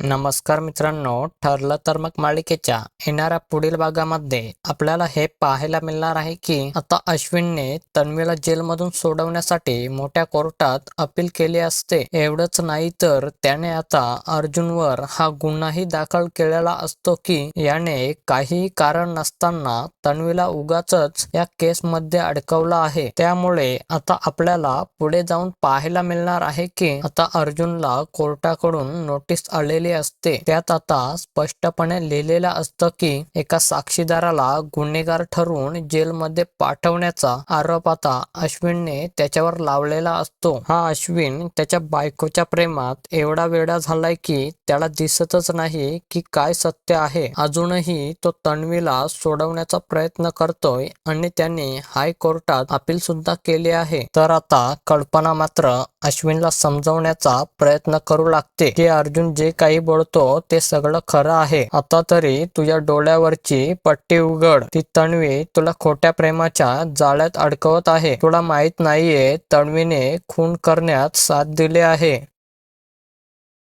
नमस्कार मित्रांनो, ठरलं तर मग मालिकेच्या येणाऱ्या पुढील भागामध्ये आपल्याला हे पाहायला मिळणार आहे की आता अश्विनने तन्वीला जेलमधून सोडवण्यासाठी मोठ्या कोर्टात अपील केले असते. एवढंच नाही तर त्याने आता अर्जुनवर हा गुन्हाही दाखल केलेला असतो की याने काही कारण नसताना तन्वीला उगाचच या केसमध्ये अडकवलं आहे. त्यामुळे आता आपल्याला पुढे जाऊन पाहायला मिळणार आहे की आता अर्जुनला कोर्टाकडून नोटीस आलेली असते. त्यात आता स्पष्टपणे लिहिलेलं असतं की एका साक्षीदाराला गुन्हेगार ठरवून जेलमध्ये पाठवण्याचा आरोप आता अश्विनने त्याच्यावर लावलेला असतो. हा अश्विन त्याच्या बायकोच्या प्रेमात एवढा वेडा झालाय की त्याला दिसतच नाही की काय सत्य आहे. अजूनही तो तन्वीला सोडवण्याचा प्रयत्न करतोय आणि त्याने हायकोर्टात अपील सुद्धा केले आहे. तर आता कल्पना मात्र अश्विनला समजवण्याचा प्रयत्न करू लागते की अर्जुन जे काही बोलतो ते सगळं खरं आहे. आता तरी तुझ्या डोळ्यावरची पट्टी उघड. ती तन्वी तुला खोट्या प्रेमाच्या जाळ्यात अडकवत आहे. तुला माहित नाहीये तन्वीने खून करण्यात साथ दिली आहे.